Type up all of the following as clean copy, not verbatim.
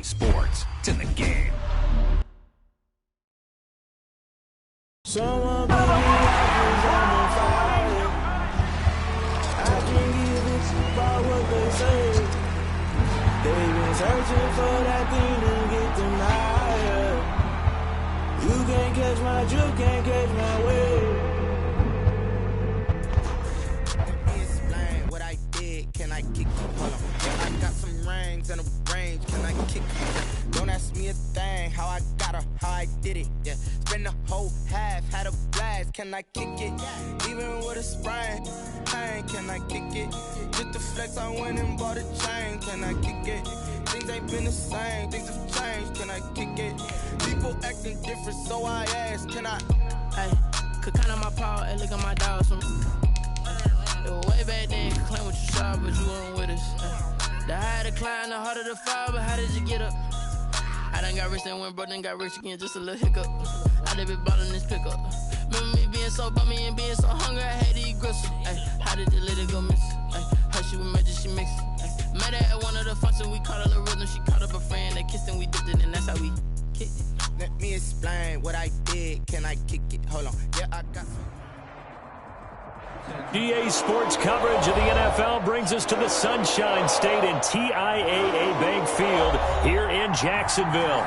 sports. It's in the game. Someone put me out, 'cause I'm on fire. I can't give it about what they say. They've been searching for that thing to get them higher. You can't catch my drift, can't catch my wave. Explain what I did, can I kick you? Hold on. Yeah, I got some rings and a range, can I kick you? Don't ask me a thing, how I got her, how I did it. Yeah, spend the whole half, had a blast, can I kick it? Even with a sprain, pain, can I kick it? Just the flex, I went and bought a chain, can I kick it? Things ain't been the same, things have changed, can I kick it? People acting different, so I asked, can I? Hey, could count on my paw, and look at my dogs. It was way back then, could claim what you saw, but you weren't with us. The higher the climb, the harder the fall, but how did you get up? I done got rich and went broke, then got rich again, just a little hiccup. I done been ballin' this pickup. Remember me being so bummy and being so hungry, I had to eat gristle. Ay, how did the lady go miss? Ay, her she was magic, she mixed. Met her at one of the functions, we caught her the rhythm. She caught up a friend, they kissed and we dipped it, and that's how we kicked it. Let me explain what I did, can I kick it? Hold on, yeah, I got some. EA Sports coverage of the NFL brings us to the Sunshine State and TIAA Bank Field here in Jacksonville.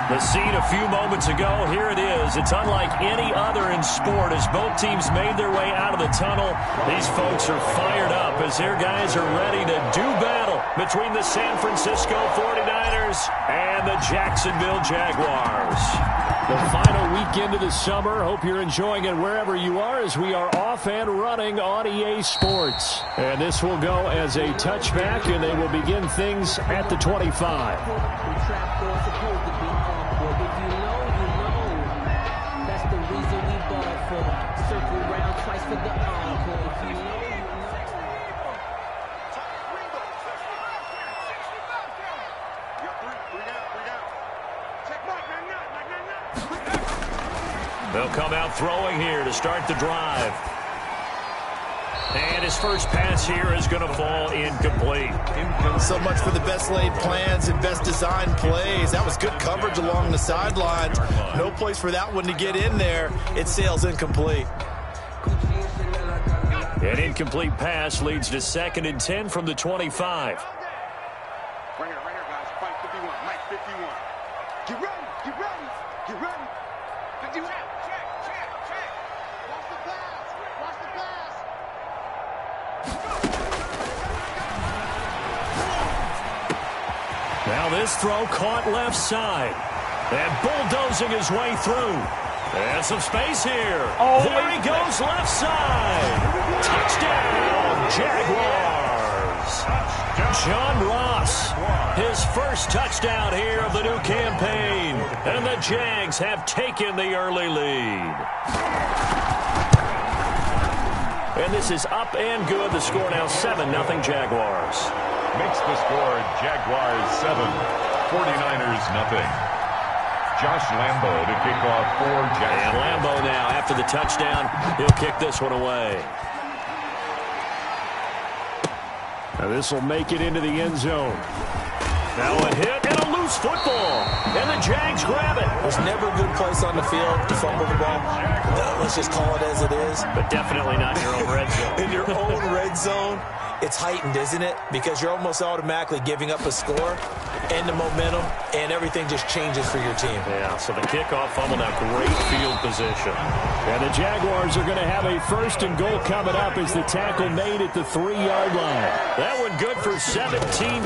The scene a few moments ago, here it is. It's unlike any other in sport as both teams made their way out of the tunnel. These folks are fired up as their guys are ready to do battle between the San Francisco 49ers and the Jacksonville Jaguars. The final weekend of the summer. Hope you're enjoying it wherever you are as we are off and running on EA Sports. And this will go as a touchback, and they will begin things at the 25. That's the reason we bought for circle round twice for the encore. If you know, They'll come out throwing here to start the drive. And his first pass here is going to fall incomplete. So much for the best laid plans and best designed plays. That was good coverage along the sidelines. No place for that one to get in there. It sails incomplete. An incomplete pass leads to 2nd and 10 from the 25. Right here, guys. Fight 51. Mike 51. Get ready. Get ready. Get ready. 51. Check. Watch the pass. Watch the pass. Now this throw caught left side. And bulldozing his way through. And some space here. Oh, there he goes left side. Touchdown, Jaguars. John Ross, his first touchdown here of the new campaign. And the Jags have taken the early lead. And this is up and good. The score now 7-0 Jaguars. Makes the score Jaguars 7, 49ers nothing. Josh Lambo to kick off for Jacksonville. And Lambo now, after the touchdown, he'll kick this one away. Now this will make it into the end zone. Now a hit and a loose football. And the Jags grab it. There's never a good place on the field to fumble the ball. Let's just call it as it is. But definitely not in your own red zone. In your own red zone, it's heightened, isn't it? Because you're almost automatically giving up a score and the momentum, and everything just changes for your team. Yeah, so the kickoff fumble, now great field position. And the Jaguars are going to have a 1st and goal coming up as the tackle made at the 3-yard line. That one good for 17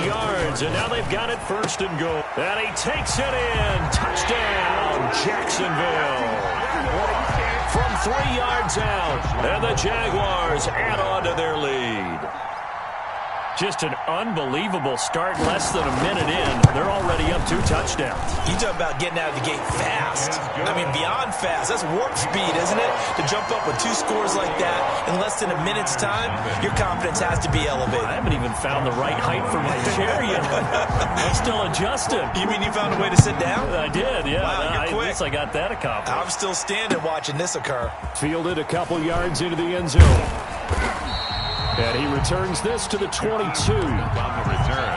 yards, and now they've got it 1st and goal. And he takes it in. Touchdown, Jacksonville. From 3 yards out, and the Jaguars add on to their lead. Just an unbelievable start, less than a minute in. They're already up 2 touchdowns. You talk about getting out of the gate fast. I mean, beyond fast. That's warp speed, isn't it? To jump up with 2 scores like that in less than a minute's time, your confidence has to be elevated. I haven't even found the right height for my chair yet. I'm still adjusting. You mean you found a way to sit down? I did, yeah. Wow, you're quick. At least I got that accomplished. I'm still standing watching this occur. Fielded a couple yards into the end zone. And he returns this to the 22. On the return,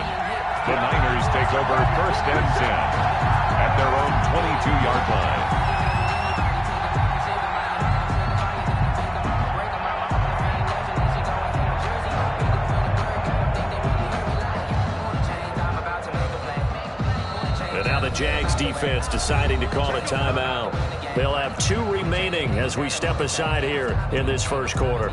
the Niners take take over 1st and 10 at their own 22-yard line. And now the Jags defense deciding to call a timeout. They'll have 2 remaining as we step aside here in this first quarter.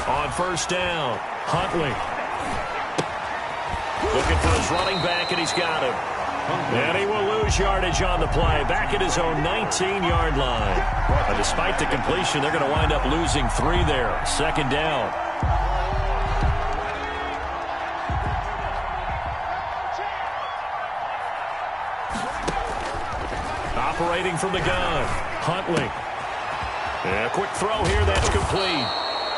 On 1st down, Huntley. Looking for his running back, and he's got him. And he will lose yardage on the play, back at his own 19-yard line. But despite the completion, they're going to wind up losing 3 there. 2nd down. Operating from the gun, Huntley. And a quick throw here, that's complete.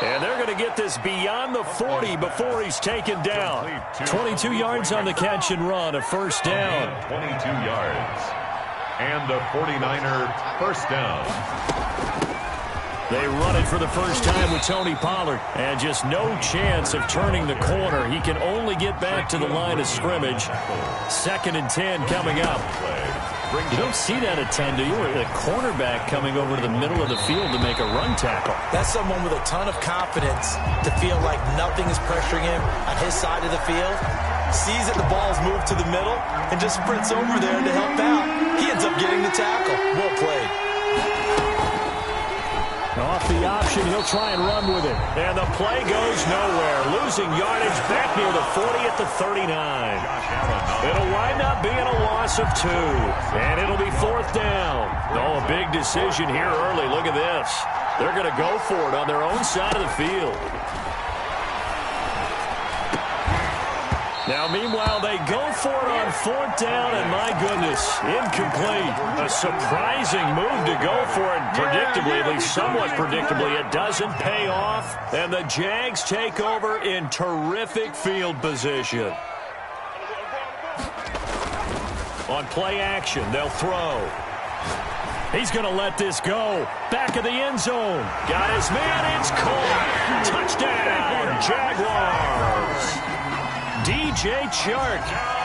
And they're going to get this beyond the 40 before he's taken down. 22 yards on the catch and run, a 1st down. 22 yards. And the 49er 1st down. They run it for the first time with Tony Pollard. And just no chance of turning the corner. He can only get back to the line of scrimmage. 2nd and 10 coming up. You don't see that a ton, do you? A cornerback coming over to the middle of the field to make a run tackle. That's someone with a ton of confidence to feel like nothing is pressuring him on his side of the field. Sees that the ball's moved to the middle and just sprints over there to help out. He ends up getting the tackle. Well played. Off the option, he'll try and run with it. And the play goes nowhere. Losing yardage back near the 40 at the 39. It'll wind up being a loss of 2. And it'll be 4th down. Oh, a big decision here early. Look at this. They're going to go for it on their own side of the field. Now, meanwhile, they go for it on 4th down, and my goodness, incomplete. A surprising move to go for it, predictably, at least somewhat predictably. It doesn't pay off, and the Jags take over in terrific field position. On play action, they'll throw. He's going to let this go. Back of the end zone. Got his man, it's caught. Touchdown, Jaguars. DJ Chark,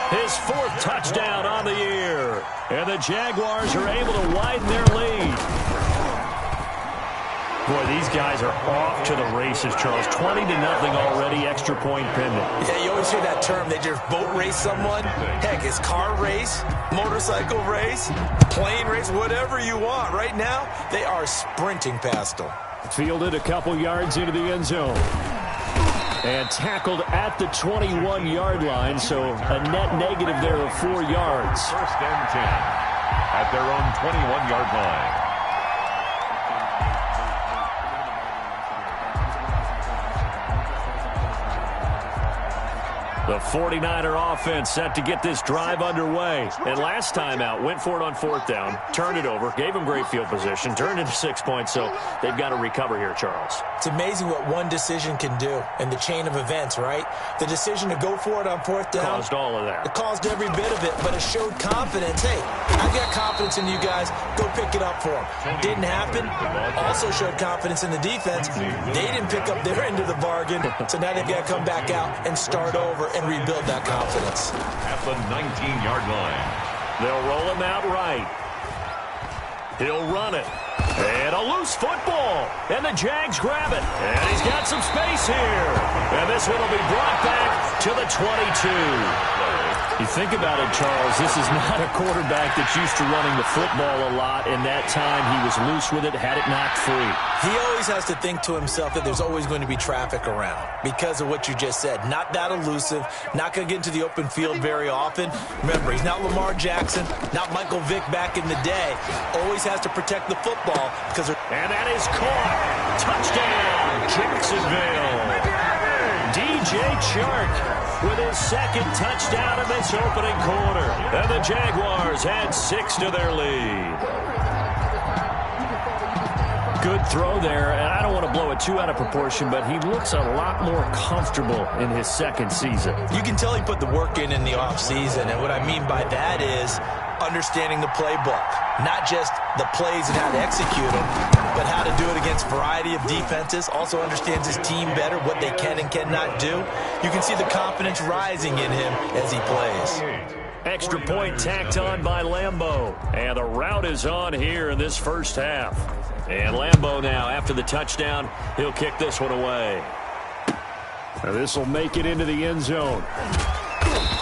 his 4th touchdown on the year. And the Jaguars are able to widen their lead. Boy, these guys are off to the races, Charles. 20-0 already, extra point pending. Yeah, you always hear that term. They just boat race someone. Heck, it's car race, motorcycle race, plane race, whatever you want. Right now, they are sprinting past them. Fielded a couple yards into the end zone. And tackled at the 21-yard line, so a net negative there of 4 yards. 1st and 10 at their own 21-yard line. The 49er offense set to get this drive underway. And last time out, went for it on 4th down, turned it over, gave them great field position, turned into 6 points, so they've got to recover here, Charles. It's amazing what one decision can do in the chain of events, right? The decision to go for it on 4th down. Caused all of that. It caused every bit of it, but it showed confidence. Hey, I've got confidence in you guys. Go pick it up for them. Didn't happen. Also showed confidence in the defense. They didn't pick up their end of the bargain, so now they've got to come back out and start over and rebuild that confidence. At the 19-yard line. They'll roll him out right. He'll run it. And a loose football. And the Jags grab it. And he's got some space here. And this one will be brought back to the 22. You think about it, Charles, this is not a quarterback that's used to running the football a lot. In that time, he was loose with it, had it knocked free. He always has to think to himself that there's always going to be traffic around because of what you just said. Not that elusive, not going to get into the open field very often. Remember, he's not Lamar Jackson, not Michael Vick back in the day. Always has to protect the football because. And that is caught. Touchdown, Jacksonville. DJ Chark with his 2nd touchdown of this opening quarter. And the Jaguars add 6 to their lead. Good throw there, and I don't want to blow it too out of proportion, but he looks a lot more comfortable in his second season. You can tell he put the work in the offseason, and what I mean by that is understanding the playbook. Not just the plays and how to execute them, but how to do it against a variety of defenses. Also understands his team better, what they can and cannot do. You can see the confidence rising in him as he plays. Extra point tacked on by Lambeau. And the route is on here in this first half. And Lambeau now, after the touchdown, he'll kick this one away. This will make it into the end zone.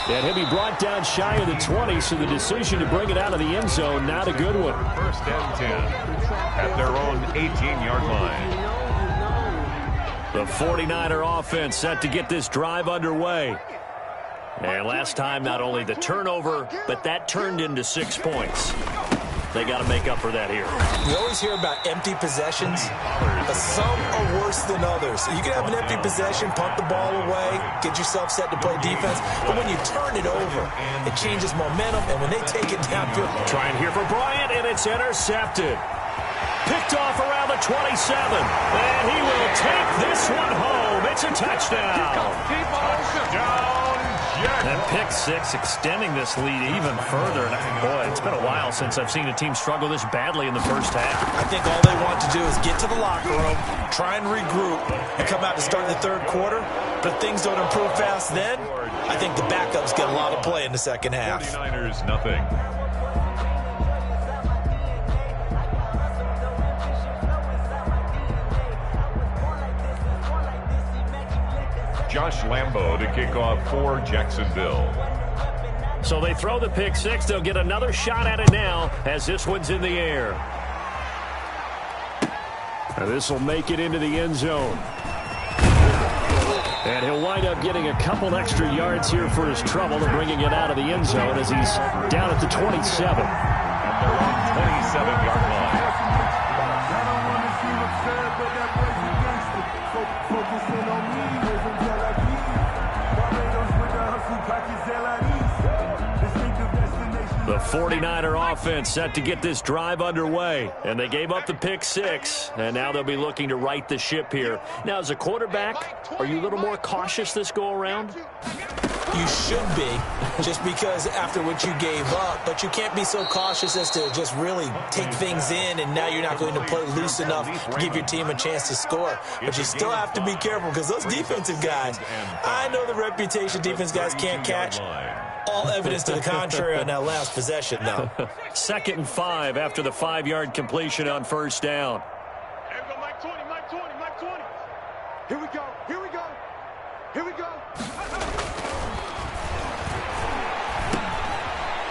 And he'll be brought down shy of the 20, so the decision to bring it out of the end zone, not a good one. First and 10 at their own 18-yard line. The 49er offense set to get this drive underway. And last time, not only the turnover, but that turned into 6 points. They got to make up for that here. We always hear about empty possessions, but some are worse than others. You can have an empty possession, punt the ball away, get yourself set to play defense, but when you turn it over, it changes momentum, and when they take it downfield. Trying here for Bryant, and it's intercepted. Picked off around the 27, and he will take this one home. It's a touchdown. Touchdown, And pick six, extending this lead even further. And boy, it's been a while since I've seen a team struggle this badly in the first half. I think all they want to do is get to the locker room, try and regroup, and come out to start the third quarter. But if things don't improve fast then, I think the backups get a lot of play in the second half. 49ers, nothing. Josh Lambeau to kick off for Jacksonville. So they throw the pick six. They'll get another shot at it now as this one's in the air. This will make it into the end zone. And he'll wind up getting a couple extra yards here for his trouble and bringing it out of the end zone as he's down at the 27. At their own 27-yard line. The 49er offense set to get this drive underway, and they gave up the pick six, and now they'll be looking to right the ship here. Now, as a quarterback, are you a little more cautious this go-around? You should be, just because after what you gave up, but you can't be so cautious as to just really take things in, and now you're not going to play loose enough to give your team a chance to score. But you still have to be careful, because those defensive guys, I know the reputation defense guys can't catch. All evidence to the contrary on that last possession, though. 2nd and 5 after the 5-yard completion on first down. Here we go, Mike 20, Mike 20, Mike 20. Here we go, here we go, here we go.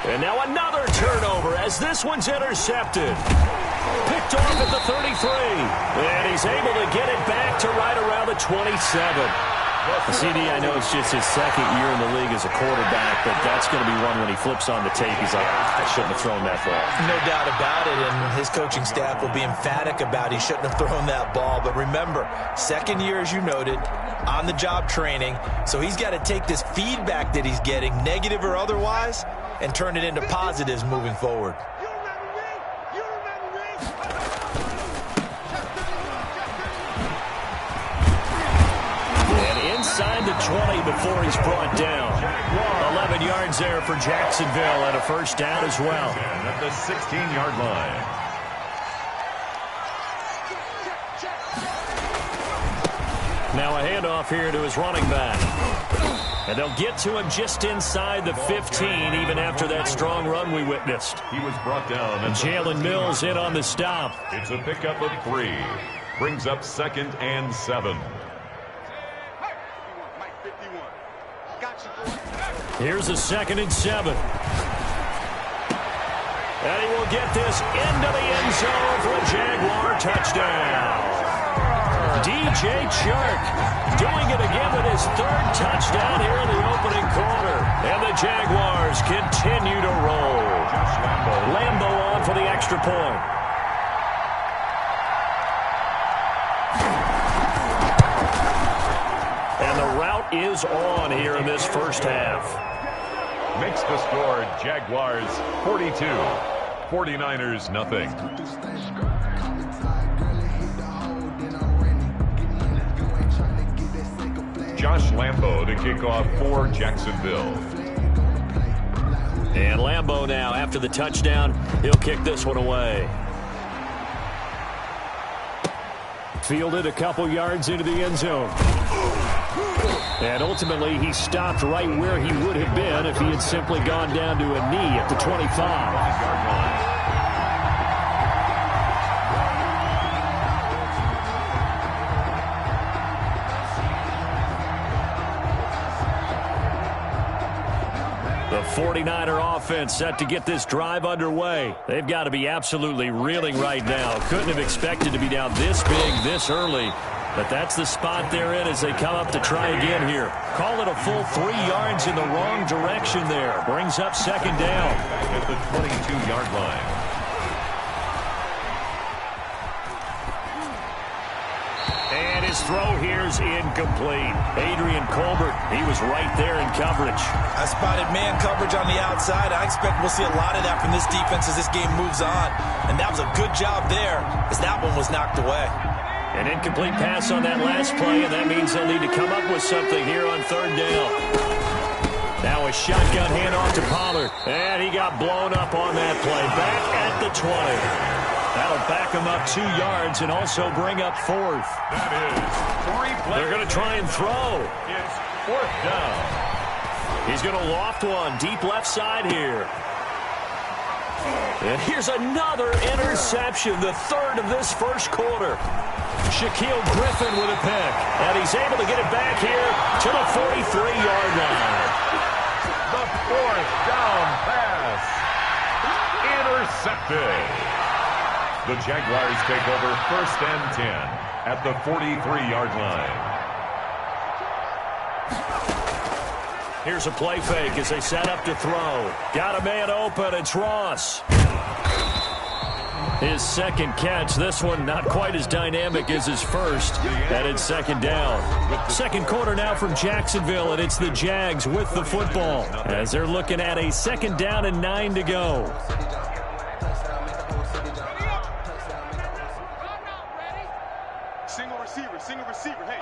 And now another turnover as this one's intercepted. Picked off at the 33. And he's able to get it back to right around the 27. CD, I know it's just his second year in the league as a quarterback, but that's going to be one when he flips on the tape. He's like, I shouldn't have thrown that ball. No doubt about it, and his coaching staff will be emphatic about he shouldn't have thrown that ball. But remember, second year, as you noted, on-the-job training, so he's got to take this feedback that he's getting, negative or otherwise, and turn it into positives moving forward. Inside the 20 before he's brought down. 11 yards there for Jacksonville and a first down as well. At the 16-yard line. Now a handoff here to his running back. And they'll get to him just inside the 15, even after that strong run we witnessed. He was brought down. And Jalen Mills in on the stop. It's a pickup of 3. Brings up 2nd and 7. Here's a 2nd and 7. And he will get this into the end zone for a Jaguar touchdown. DJ Chark doing it again with his 3rd touchdown here in the opening quarter. And the Jaguars continue to roll. Lambeau on for the extra point. And the route is on here in this first half. Makes the score Jaguars 42, 49ers nothing. Josh Lambo to kick off for Jacksonville. And Lambo now, after the touchdown, he'll kick this one away. Fielded a couple yards into the end zone. And ultimately, he stopped right where he would have been if he had simply gone down to a knee at the 25. The 49er offense set to get this drive underway. They've got to be absolutely reeling right now. Couldn't have expected to be down this big, this early. But that's the spot they're in as they come up to try again here. Call it a full 3 yards in the wrong direction there. Brings up second down. Back at the 22-yard line. And his throw here's incomplete. Adrian Colbert, he was right there in coverage. I spotted man coverage on the outside. I expect we'll see a lot of that from this defense as this game moves on. And that was a good job there as that one was knocked away. An incomplete pass on that last play, and that means they'll need to come up with something here on third down. Now a shotgun handoff to Pollard, and he got blown up on that play. Back at the 20. That'll back him up 2 yards and also bring up fourth. That is 3 plays. They're going to try and throw. It's fourth down. He's going to loft one deep left side here. And here's another interception, the third of this first quarter. Shaquille Griffin with a pick, and he's able to get it back here to the 43-yard line. The fourth down pass. Intercepted. The Jaguars take over first and 10 at the 43-yard line. Here's a play fake as they set up to throw. Got a man open, it's Ross. His second catch, this one not quite as dynamic as his first. Headed second down. Second quarter now from Jacksonville, and it's the Jags with the football as they're looking at a second down and 9 to go. Single receiver, hey.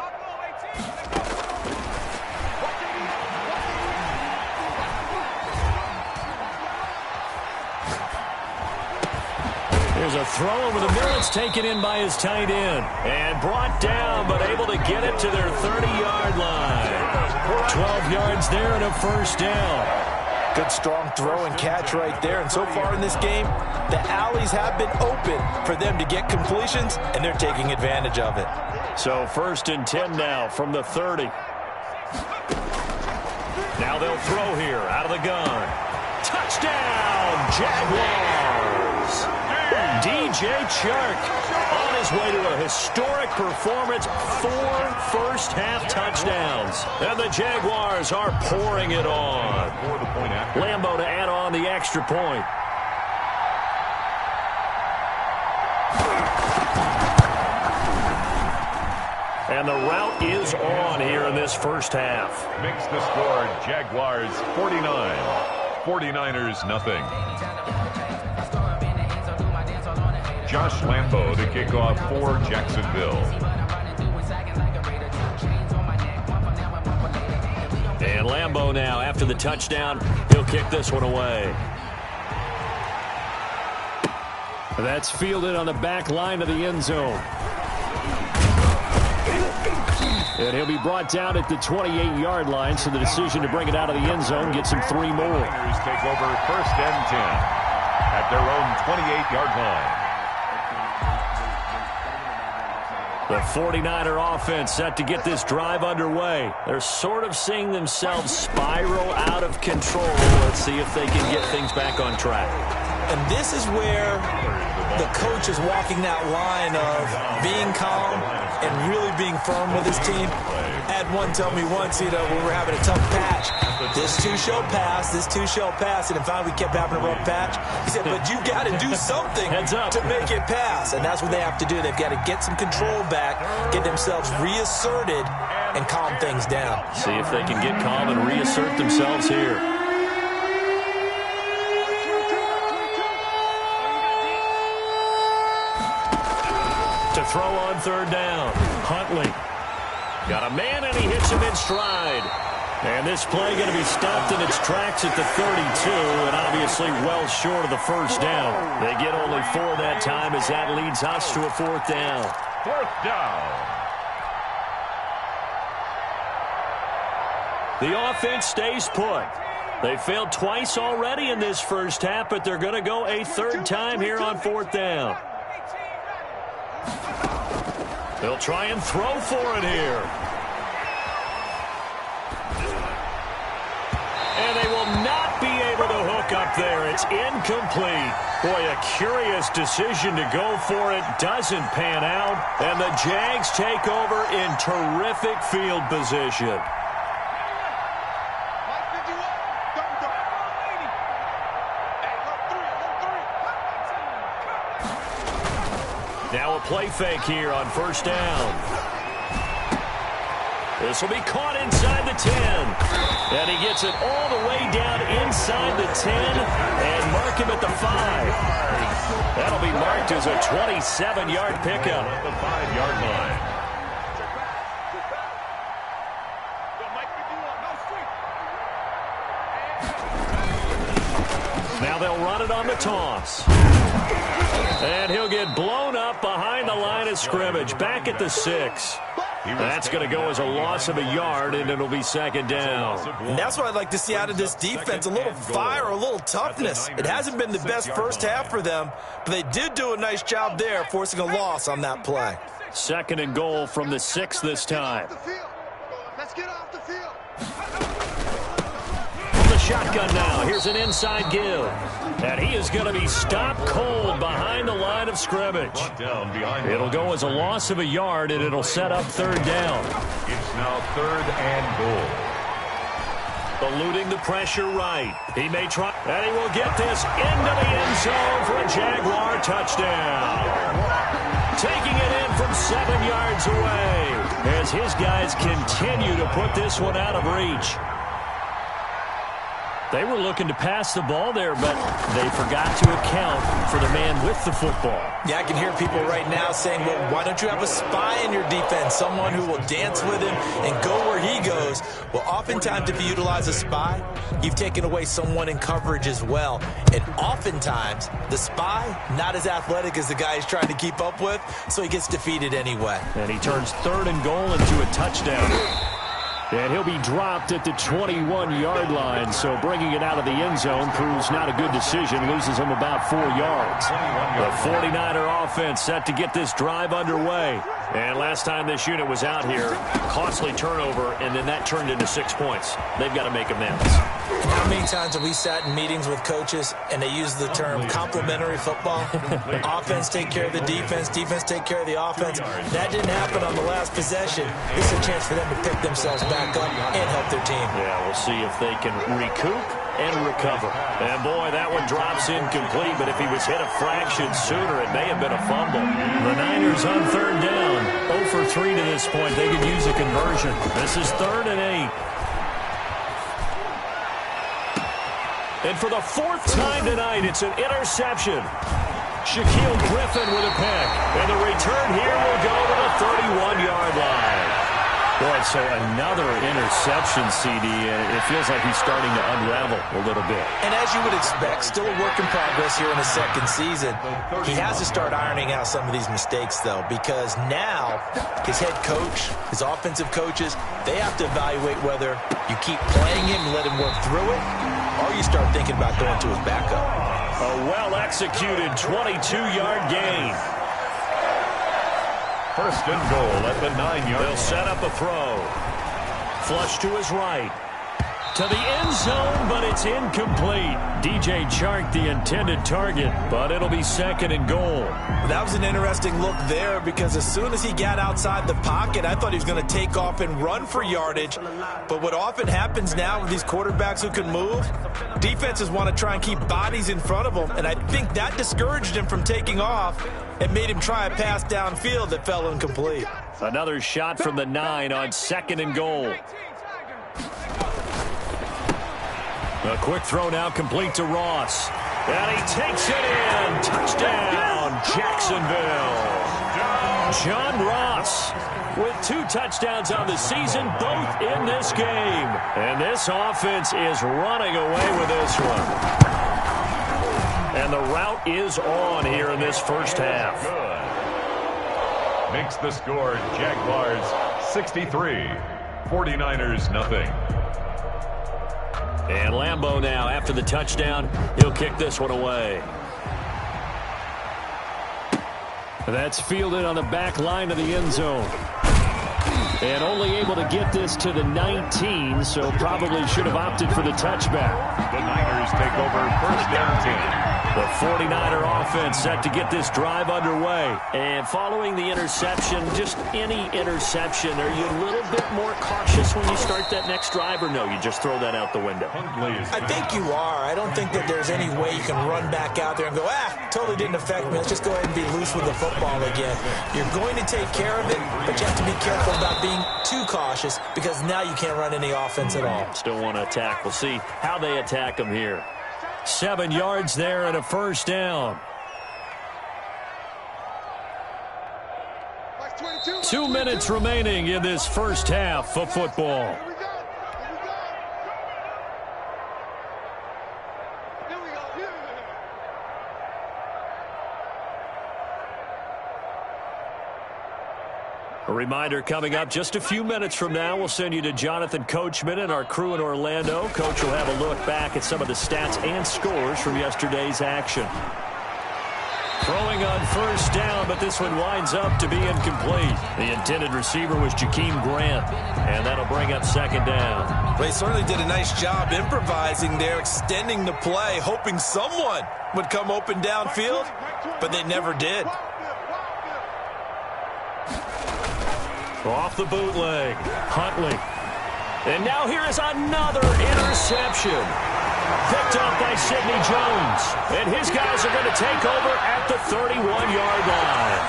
There's a throw over the middle. It's taken in by his tight end. And brought down, but able to get it to their 30-yard line. 12 yards there and a first down. Good strong throw and catch right there. And so far in this game, the alleys have been open for them to get completions, and they're taking advantage of it. So first and 10 now from the 30. Now they'll throw here out of the gun. Touchdown, Jaguars. DJ Chark on his way to a historic performance. 4 first-half touchdowns. And the Jaguars are pouring it on. Lambo to add on the extra point. And the route is on here in this first half. Makes the score Jaguars 49. 49ers nothing. Josh Lambo to kick off for Jacksonville. And Lambo now, after the touchdown, he'll kick this one away. That's fielded on the back line of the end zone. And he'll be brought down at the 28-yard line, so the decision to bring it out of the end zone gets him 3 more. Niners take over first and 10 at their own 28-yard line. The 49er offense set to get this drive underway. They're sort of seeing themselves spiral out of control. Let's see if they can get things back on track. And this is where the coach is walking that line of being calm and really being firm with his team. I had one tell me once, when we were having a tough patch, this too shall pass, this too shall pass. And in fact, we kept having a rough patch. He said, but you got to do something to make it pass. And that's what they have to do. They've got to get some control back, get themselves reasserted, and calm things down. See if they can get calm and reassert themselves here. To throw on third down, Huntley. Got a man, and he hits him in stride. And this play going to be stopped in its tracks at the 32, and obviously well short of the first down. They get only 4 that time as that leads us to a 4th down. 4th down. The offense stays put. They failed twice already in this first half, but they're going to go a 3rd time here on 4th down. They'll try and throw for it here. And they will not be able to hook up there. It's incomplete. Boy, a curious decision to go for it. Doesn't pan out. And the Jags take over in terrific field position. Now a play fake here on 1st down. This will be caught inside the 10. And he gets it all the way down inside the 10 and mark him at the 5. That'll be marked as a 27-yard pickup. At the 5-yard line. Now they'll run it on the toss. And he'll get blown up behind the line of scrimmage. Back at the 6. That's going to go as a loss of a yard, and it'll be 2nd down. And that's what I'd like to see out of this defense, a little fire, a little toughness. It hasn't been the best first half for them, but they did do a nice job there, forcing a loss on that play. 2nd and goal from the 6 this time. Let's get off the field. From the shotgun now, here's an inside give. And he is going to be stopped cold behind the line of scrimmage. It'll go as a loss of a yard, and it'll set up 3rd down. It's now 3rd and goal. Eluding the pressure right. He may try, and he will get this into the end zone for a Jaguar touchdown. Taking it in from 7 yards away as his guys continue to put this one out of reach. They were looking to pass the ball there, but they forgot to account for the man with the football. Yeah, I can hear people right now saying, well, why don't you have a spy in your defense, someone who will dance with him and go where he goes? Well, oftentimes if you utilize a spy, you've taken away someone in coverage as well. And oftentimes, the spy, not as athletic as the guy he's trying to keep up with, so he gets defeated anyway. And he turns 3rd and goal into a touchdown. And he'll be dropped at the 21-yard line, so bringing it out of the end zone proves not a good decision, loses him about 4 yards. The 49er offense set to get this drive underway. And last time this unit was out here, costly turnover, and then that turned into 6 points. They've got to make amends. And how many times have we sat in meetings with coaches and they use the term complementary football? Offense take care of the defense, defense take care of the offense. That didn't happen on the last possession. This is a chance for them to pick themselves back up and help their team. Yeah, we'll see if they can recoup and recover. And boy, that one drops incomplete, but if he was hit a fraction sooner, it may have been a fumble. The Niners on 3rd down. 0 for 3 to this point. They could use a conversion. This is 3rd and 8. And for the 4th time tonight, it's an interception. Shaquille Griffin with a pick. And the return here will go to the 31-yard line. Boy, so another interception, CD. It feels like he's starting to unravel a little bit. And as you would expect, still a work in progress here in his 2nd season. He has to start ironing out some of these mistakes, though, because now his head coach, his offensive coaches, they have to evaluate whether you keep playing him and let him work through it, or you start thinking about going to his backup. A well-executed 22-yard gain. 1st and goal at the 9-yard line. They'll set up a throw. Flush to his right. To the end zone, but it's incomplete. DJ Chark, the intended target, but it'll be 2nd and goal. That was an interesting look there because as soon as he got outside the pocket, I thought he was going to take off and run for yardage. But what often happens now with these quarterbacks who can move, defenses want to try and keep bodies in front of them, and I think that discouraged him from taking off and made him try a pass downfield that fell incomplete. Another shot from the 9 on 2nd and goal. A quick throw now complete to Ross. And he takes it in. Touchdown, Jacksonville. John Ross with 2 touchdowns on the season, both in this game. And this offense is running away with this one. And the route is on here in this first half. Good. Makes the score Jaguars 63, 49ers nothing. And Lambeau now, after the touchdown, he'll kick this one away. That's fielded on the back line of the end zone. And only able to get this to the 19, so probably should have opted for the touchback. The Niners take over first down 10. The 49er offense set to get this drive underway. And following the interception, just any interception, are you a little bit more cautious when you start that next drive, or no, you just throw that out the window? I think you are. I don't think that there's any way you can run back out there and go, totally didn't affect me. Let's just go ahead and be loose with the football again. You're going to take care of it, but you have to be careful about being too cautious because now you can't run any offense at all. Still want to attack. We'll see how they attack them here. 7 yards there and a first down. 2 minutes remaining in this first half of football. A reminder coming up just a few minutes from now, we'll send you to Jonathan Coachman and our crew in Orlando. Coach will have a look back at some of the stats and scores from yesterday's action. Throwing on first down, but this one winds up to be incomplete. The intended receiver was Jakeem Grant, and that'll bring up second down. They certainly did a nice job improvising there, extending the play, hoping someone would come open downfield, but they never did. Off the bootleg, Huntley. And now here is another interception. Picked up by Sidney Jones. And his guys are going to take over at the 31-yard line.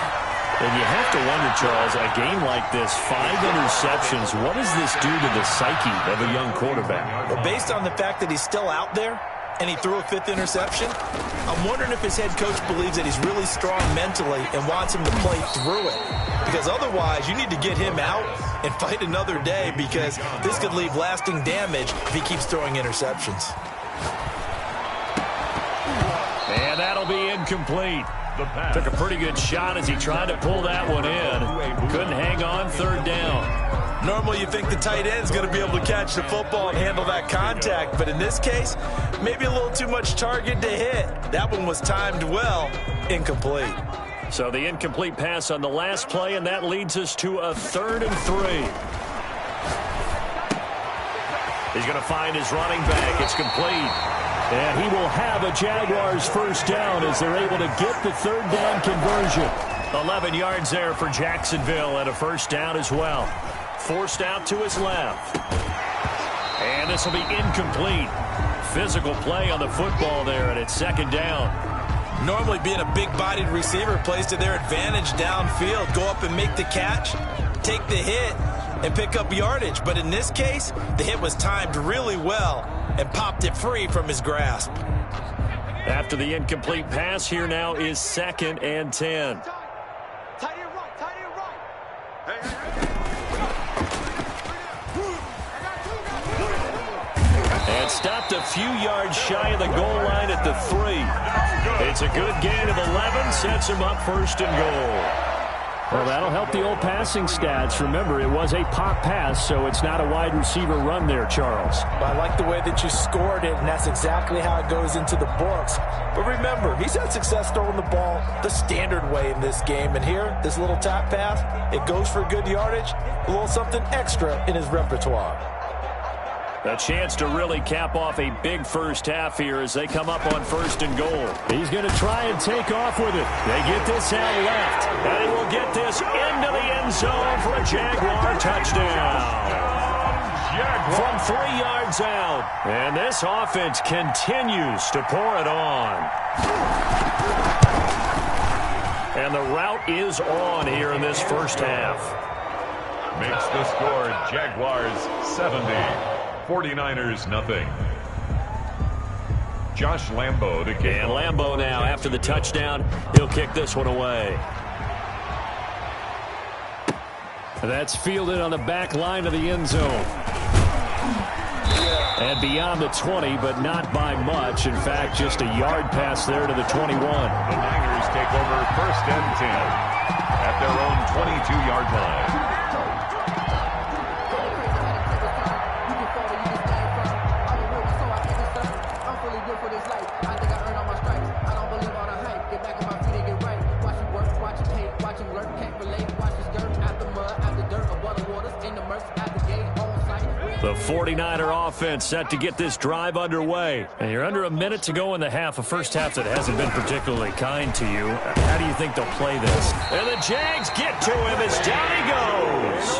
And you have to wonder, Charles, a game like this, 5 interceptions, what does this do to the psyche of a young quarterback? Well, based on the fact that he's still out there, and he threw a 5th interception, I'm wondering if his head coach believes that he's really strong mentally and wants him to play through it. Because otherwise, you need to get him out and fight another day because this could leave lasting damage if he keeps throwing interceptions. And that'll be incomplete. Took a pretty good shot as he tried to pull that one in. Couldn't hang on, third down. Normally you think the tight end's going to be able to catch the football and handle that contact, but in this case, maybe a little too much target to hit. That one was timed well, incomplete. So the incomplete pass on the last play, and that leads us to a 3rd and 3. He's going to find his running back. It's complete. And he will have a Jaguars first down as they're able to get the 3rd down conversion. 11 yards there for Jacksonville and a first down as well. Forced out to his left. And this will be incomplete. Physical play on the football there, and it's 2nd down. Normally being a big-bodied receiver plays to their advantage downfield. Go up and make the catch, take the hit, and pick up yardage. But in this case, the hit was timed really well and popped it free from his grasp. After the incomplete pass, here now is 2nd and 10. And stopped a few yards shy of the goal line at the 3. It's a good gain of 11, sets him up 1st and goal. Well, that'll help the old passing stats. Remember, it was a pop pass, so it's not a wide receiver run there, Charles. Well, I like the way that you scored it, and that's exactly how it goes into the books. But remember, he's had success throwing the ball the standard way in this game. And here, this little tap pass, it goes for good yardage, a little something extra in his repertoire. A chance to really cap off a big first half here as they come up on 1st and goal. He's going to try and take off with it. They get this out left, and he will get this into the end zone for a Jaguar touchdown. From 3 yards out. And this offense continues to pour it on. And the route is on here in this first half. Makes the score Jaguars 70. 49ers nothing. Josh Lambeau to kick. And Lambeau now, after the touchdown, he'll kick this one away. That's fielded on the back line of the end zone. And beyond the 20, but not by much. In fact, just a yard pass there to the 21. The Niners take over 1st and 10 at their own 22-yard line. The 49er offense set to get this drive underway. And you're under a minute to go in the half, a first half that hasn't been particularly kind to you. How do you think they'll play this? And the Jags get to him as down he goes.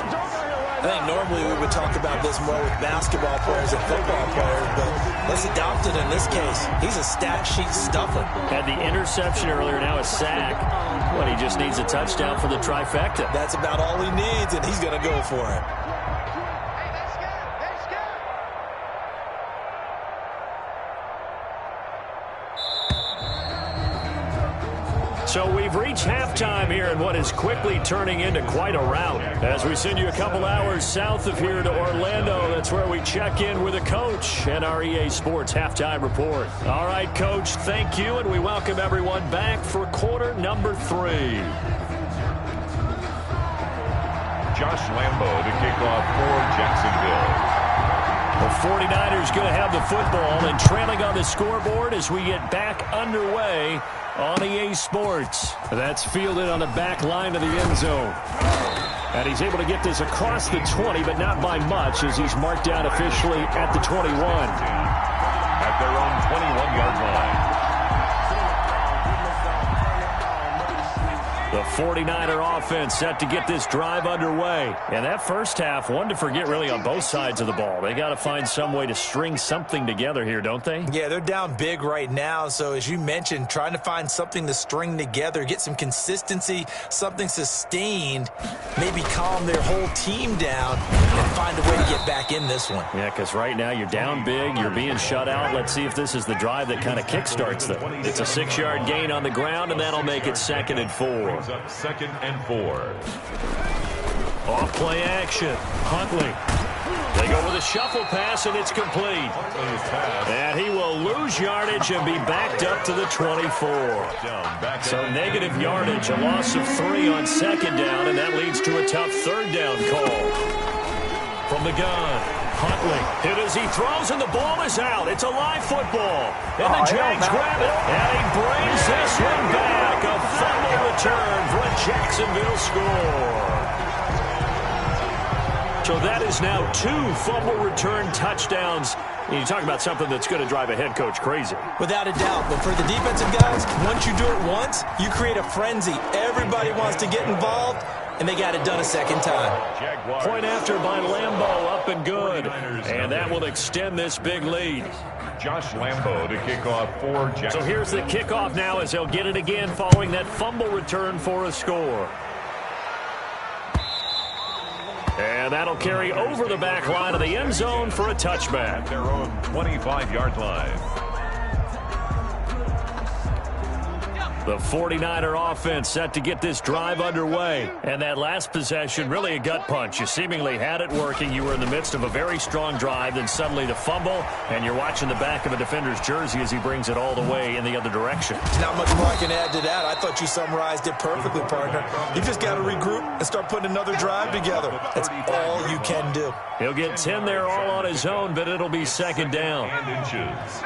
I think normally we would talk about this more with basketball players and football players, but let's adopt it in this case. He's a stat sheet stuffer. Had the interception earlier, now a sack. But he just needs a touchdown for the trifecta. That's about all he needs, and he's going to go for it. So we've reached halftime here in what is quickly turning into quite a rout. As we send you a couple hours south of here to Orlando, that's where we check in with a coach and our EA Sports Halftime Report. All right, Coach, thank you, and we welcome everyone back for quarter number 3. Josh Lambo to kick off for Jacksonville. The 49ers going to have the football and trailing on the scoreboard as we get back underway on EA Sports. That's fielded on the back line of the end zone. And he's able to get this across the 20, but not by much, as he's marked down officially at the 21. At their own 21-yard line. The 49er offense set to get this drive underway. And that first half, one to forget really on both sides of the ball. They got to find some way to string something together here, don't they? Yeah, they're down big right now. So as you mentioned, trying to find something to string together, get some consistency, something sustained, maybe calm their whole team down and find a way to get back in this one. Yeah, because right now you're down big, you're being shut out. Let's see if this is the drive that kind of kickstarts them. It's a 6-yard gain on the ground, and that'll make it 2nd and 4. Up 2nd and 4. Off play action. Huntley. They go with a shuffle pass, and it's complete. And he will lose yardage and be backed up to the 24. So negative yardage, a loss of 3 on 2nd down, and that leads to a tough 3rd down call. From the gun. Huntley hit as he throws, and the ball is out. It's a live football. And the Jags grab it. And he brings this one back. A fumble return for a Jacksonville score. So that is now 2 fumble return touchdowns. You talk about something that's going to drive a head coach crazy. Without a doubt. But for the defensive guys, once you do it once, you create a frenzy. Everybody wants to get involved. And they got it done a 2nd time. Point after by Lambo, up and good. And that will extend this big lead. Josh Lambo to kick off for Jacksonville. So here's the kickoff now as they'll get it again following that fumble return for a score. And that'll carry over the back line of the end zone for a touchback. Their own 25-yard line. The 49er offense set to get this drive underway. And that last possession, really a gut punch. You seemingly had it working. You were in the midst of a very strong drive. Then suddenly the fumble, and you're watching the back of a defender's jersey as he brings it all the way in the other direction. Not much more I can add to that. I thought you summarized it perfectly, partner. You just got to regroup and start putting another drive together. That's all you can do. He'll get 10 there all on his own, but it'll be 2nd down. And inches.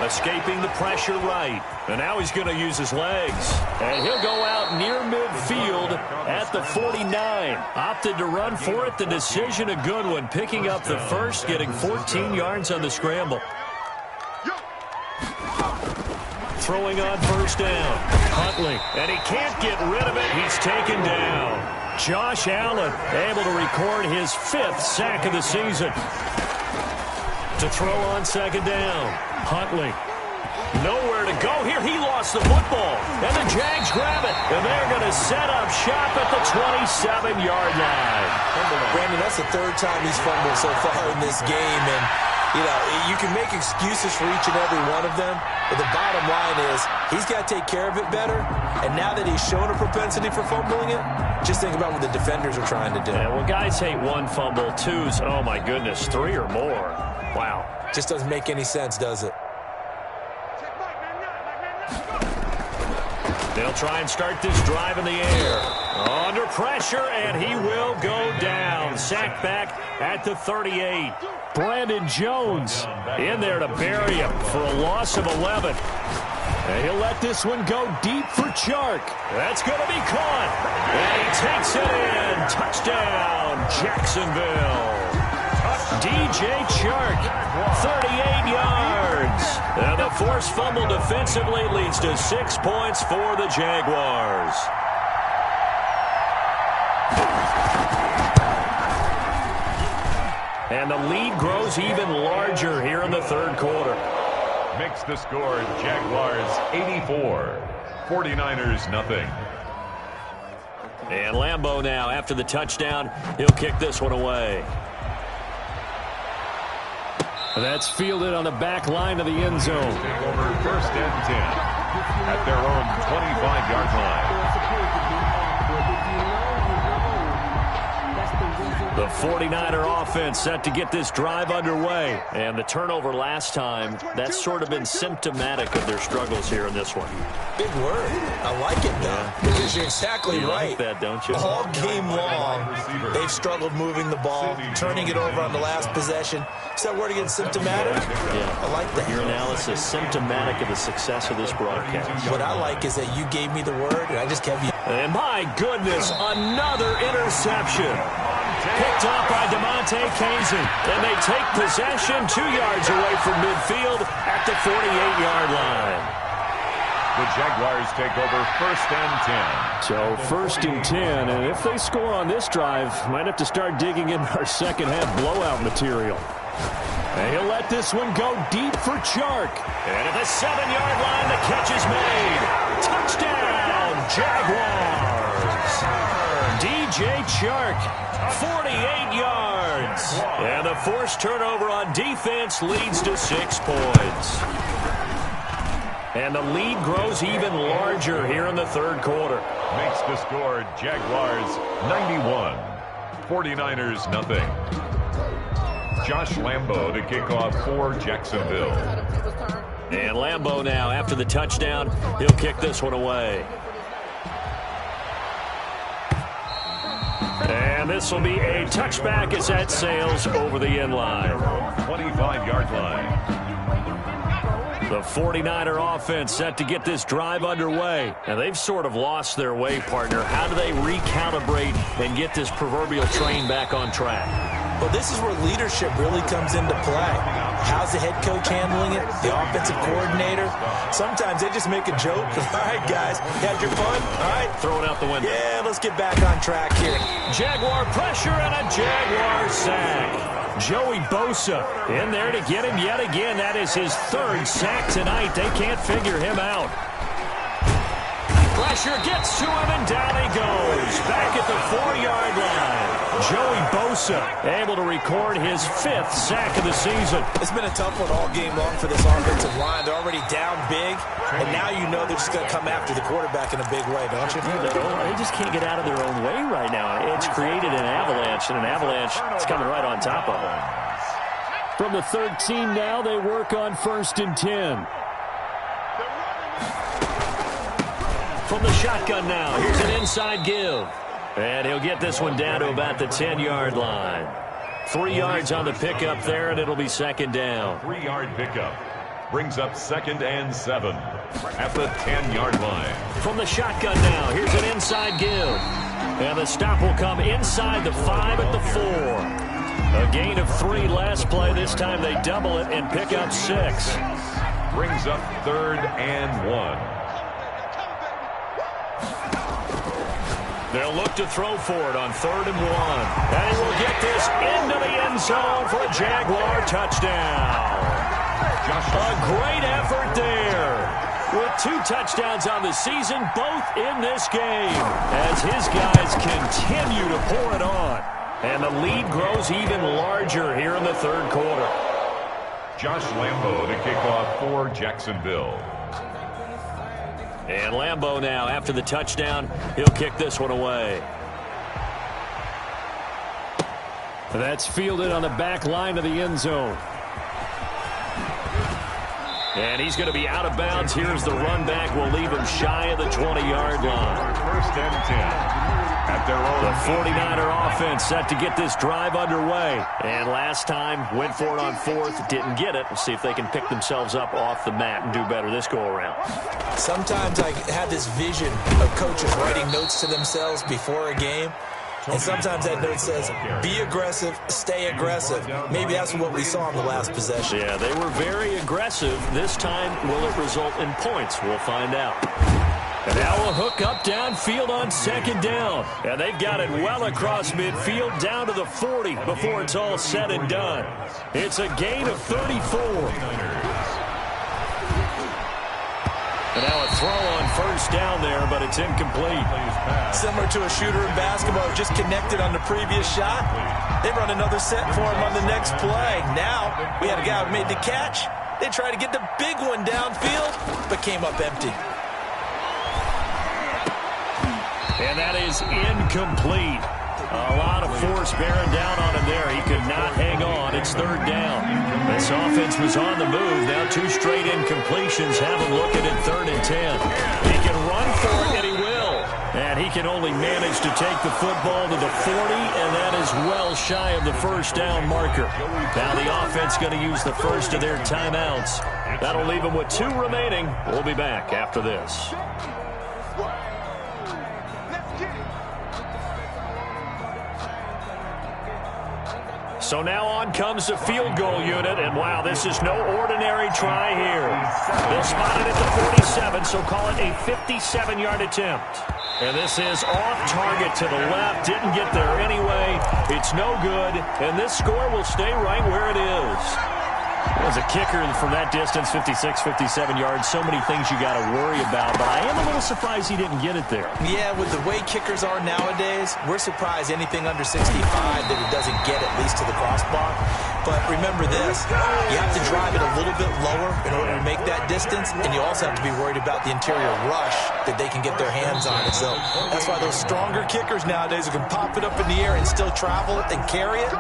Escaping the pressure right. And now he's going to use his legs. And he'll go out near midfield at the 49. Opted to run for it. The decision a good one. Picking up the first, getting 14 yards on the scramble. Throwing on 1st down. Huntley. And he can't get rid of it. He's taken down. Josh Allen able to record his 5th sack of the season. To throw on 2nd down. Huntley. Nowhere to go here. He lost the football. And the Jags grab it. And they're going to set up shop at the 27-yard line. Brandon, that's the 3rd time he's fumbled so far in this game. And You know, you can make excuses for each and every one of them, but the bottom line is he's got to take care of it better, and now that he's shown a propensity for fumbling it, just think about what the defenders are trying to do. Yeah, well, guys hate one fumble, twos, oh my goodness, three or more. Wow. Just doesn't make any sense, does it? They'll try and start this drive in the air. Under pressure, and he will go down. Sacked back at the 38. Brandon Jones in there to bury him for a loss of 11. And he'll let this one go deep for Chark. That's going to be caught. And he takes it in. Touchdown, Jacksonville. DJ Chark, 38 yards. And the forced fumble defensively leads to 6 points for the Jaguars. And the lead grows even larger here in the third quarter. Makes the score Jaguars 84, 49ers nothing. And Lambeau now, after the touchdown, he'll kick this one away. That's fielded on the back line of the end zone. Over first and 10 at their own 25-yard line. The 49er offense set to get this drive underway. And the turnover last time, that's sort of been symptomatic of their struggles here in this one. Big word. I like it, though, because you're exactly right. Like that, don't you? All game long, they've struggled moving the ball, turning it over on the last possession. Is that word again, symptomatic? Yeah. I like that. Your analysis, symptomatic of the success of this broadcast. What I like is that you gave me the word, and I just kept you. And my goodness, another interception. Picked off by DeMonte Kazin. And they take possession 2 yards away from midfield at the 48-yard line. The Jaguars take over first and 10. So first and 10, and if they score on this drive, might have to start digging in our second half blowout material. And he'll let this one go deep for Chark. And at the 7-yard line, the catch is made. Touchdown, Jaguars. DJ Chark, 48 yards. And the forced turnover on defense leads to 6 points. And the lead grows even larger here in the third quarter. Makes the score Jaguars 91, 49ers nothing. Josh Lambeau to kick off for Jacksonville. And Lambeau now, after the touchdown, he'll kick this one away. And this will be a touchback as that sails over the end line. 25-yard line. The 49er offense set to get this drive underway. And they've sort of lost their way, partner. How do they recalibrate and get this proverbial train back on track? Well, this is where leadership really comes into play. How's the head coach handling it? The offensive coordinator? Sometimes they just make a joke. All right, guys, you had your fun? All right. Throw it out the window. Yeah, let's get back on track here. Jaguar pressure and a Jaguar sack. Joey Bosa in there to get him yet again. That is his third sack tonight. They can't figure him out. Pressure gets to him, and down he goes. Back at the 4-yard line. Joey Bosa able to record his 5th sack of the season. It's been a tough one all game long for this offensive line. They're already down big, and now you know they're just going to come after the quarterback in a big way, don't you? They just can't get out of their own way right now. It's created an avalanche, and an avalanche is coming right on top of them. From the 13 now, they work on first and 10. From the shotgun now, here's an inside give. And he'll get this one down to about the 10-yard line. 3 yards on the pickup there, and it'll be second down. 3-yard pickup brings up 2nd and 7 at the 10-yard line. From the shotgun now, here's an inside give. And the stop will come inside the 5 at the 4. A gain of 3 last play. This time they double it and pick up 6. Brings up 3rd and 1. They'll look to throw for it on 3rd and 1. And he will get this into the end zone for a Jaguar touchdown. A great effort there. With 2 touchdowns on the season, both in this game, as his guys continue to pour it on. And the lead grows even larger here in the third quarter. Josh Lambo to kick off for Jacksonville. And Lambo now, after the touchdown, he'll kick this one away. That's fielded on the back line of the end zone. And he's going to be out of bounds. Here's the run back. We'll leave him shy of the 20-yard line. First and 10. At their own the 49er offense set to get this drive underway. And last time, went for it on fourth, didn't get it. We'll see if they can pick themselves up off the mat and do better this go-around. Sometimes I have this vision of coaches writing notes to themselves before a game. And sometimes that note says, be aggressive, stay aggressive. Maybe that's what we saw in the last possession. Yeah, they were very aggressive. This time, will it result in points? We'll find out. And now a hook up downfield on second down. And they've got it well across midfield down to the 40 before it's all said and done. It's a gain of 34. And now a throw on first down there, but it's incomplete. Similar to a shooter in basketball, just connected on the previous shot. They run another set for him on the next play. Now we had a guy who made the catch. They tried to get the big one downfield, but came up empty. And that is incomplete. A lot of force bearing down on him there. He could not hang on. It's third down. This offense was on the move. Now 2 straight incompletions. Have him looking at 3rd and 10. He can run for it, and he will. And he can only manage to take the football to the 40, and that is well shy of the first down marker. Now the offense going to use the first of their timeouts. That'll leave them with 2 remaining. We'll be back after this. So now on comes the field goal unit, and wow, this is no ordinary try here. They'll spot it at the 47, so call it a 57-yard attempt. And this is off target to the left, didn't get there anyway. It's no good, and this score will stay right where it is. As a kicker from that distance, 56, 57 yards, so many things you got to worry about, but I am a little surprised he didn't get it there. Yeah, with the way kickers are nowadays, we're surprised anything under 65 that it doesn't get at least to the crossbar. But remember this, you have to drive it a little bit lower in order to make that distance, and you also have to be worried about the interior rush that they can get their hands on it. So that's why those stronger kickers nowadays who can pop it up in the air and still travel and carry it,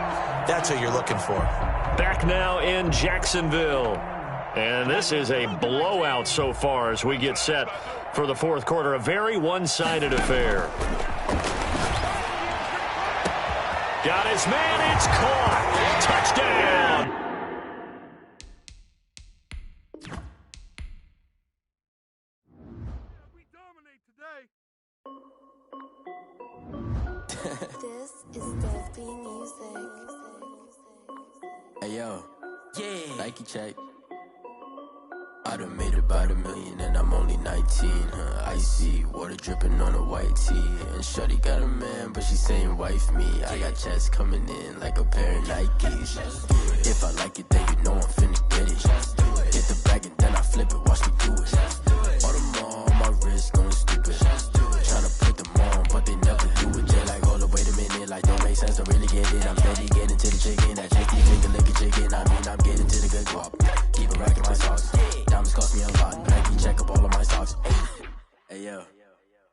that's who you're looking for. Back now in Jacksonville. And this is a blowout so far as we get set for the fourth quarter. A very one-sided affair. Got his man. It's caught. Touchdown. We dominate today. This is Deathby Music. Hey yo, yeah, Nike check. I done made about $1 million and I'm only 19. Icy water dripping on a white tee. And shorty got a man, but she saying wife me. I got checks coming in like a pair of Nikes. If I like it, then you know I'm finna get it. Hit the bag and then I flip it, watch me do it. All the more on my wrist going stupid. Tryna put them on, but they never do it. They like, hold up, wait a minute, like don't make sense, don't really get it. I'm steady getting to the chicken, that chicky finger licking chicken. I mean, I'm getting to the good guap. Keep it racking my socks. Diamonds cost me a lot, but I can check up all of my stocks. Hey yo.